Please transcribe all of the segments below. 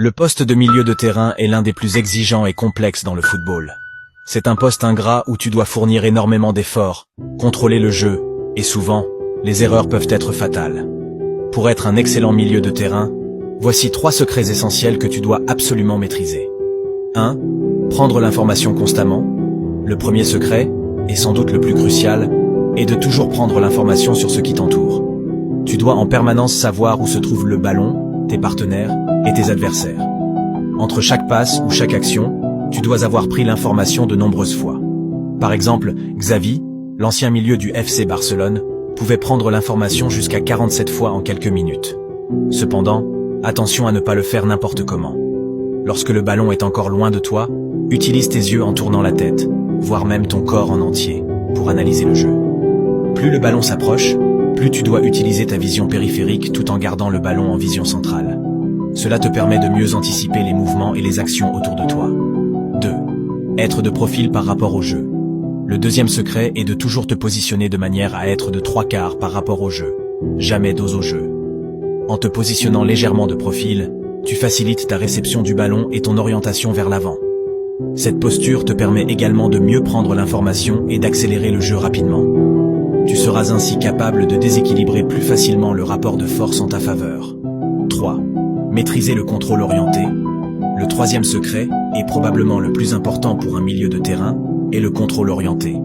Le poste de milieu de terrain est l'un des plus exigeants et complexes dans le football. C'est un poste ingrat où tu dois fournir énormément d'efforts, contrôler le jeu, et souvent, les erreurs peuvent être fatales. Pour être un excellent milieu de terrain, voici 3 secrets essentiels que tu dois absolument maîtriser. 1. Prendre l'information constamment. Le premier secret, et sans doute le plus crucial, est de toujours prendre l'information sur ce qui t'entoure. Tu dois en permanence savoir où se trouve le ballon, tes partenaires et tes adversaires. Entre chaque passe ou chaque action, tu dois avoir pris l'information de nombreuses fois. Par exemple, Xavi, l'ancien milieu du FC Barcelone, pouvait prendre l'information jusqu'à 47 fois en quelques minutes. Cependant, attention à ne pas le faire n'importe comment. Lorsque le ballon est encore loin de toi, utilise tes yeux en tournant la tête, voire même ton corps en entier, pour analyser le jeu. Plus le ballon s'approche, plus tu dois utiliser ta vision périphérique tout en gardant le ballon en vision centrale. Cela te permet de mieux anticiper les mouvements et les actions autour de toi. 2. Être de profil par rapport au jeu. Le deuxième secret est de toujours te positionner de manière à être de 3/4 par rapport au jeu. Jamais dos au jeu. En te positionnant légèrement de profil, tu facilites ta réception du ballon et ton orientation vers l'avant. Cette posture te permet également de mieux prendre l'information et d'accélérer le jeu rapidement. Tu seras ainsi capable de déséquilibrer plus facilement le rapport de force en ta faveur. 3. Maîtriser le contrôle orienté. Le troisième secret, et probablement le plus important pour un milieu de terrain, est le contrôle orienté.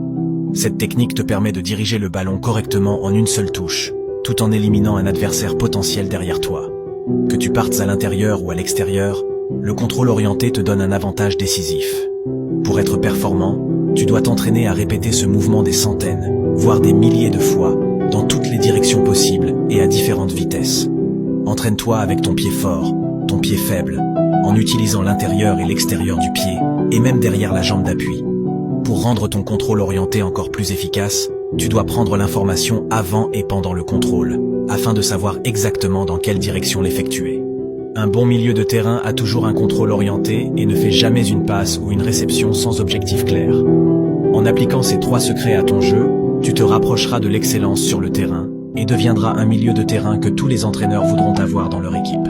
Cette technique te permet de diriger le ballon correctement en une seule touche, tout en éliminant un adversaire potentiel derrière toi. Que tu partes à l'intérieur ou à l'extérieur, le contrôle orienté te donne un avantage décisif. Pour être performant, tu dois t'entraîner à répéter ce mouvement des centaines, voire des milliers de fois, dans toutes les directions possibles et à différentes vitesses. Entraîne-toi avec ton pied fort, ton pied faible, en utilisant l'intérieur et l'extérieur du pied, et même derrière la jambe d'appui. Pour rendre ton contrôle orienté encore plus efficace, tu dois prendre l'information avant et pendant le contrôle, afin de savoir exactement dans quelle direction l'effectuer. Un bon milieu de terrain a toujours un contrôle orienté et ne fait jamais une passe ou une réception sans objectif clair. En appliquant ces 3 secrets à ton jeu, tu te rapprocheras de l'excellence sur le terrain et deviendras un milieu de terrain que tous les entraîneurs voudront avoir dans leur équipe.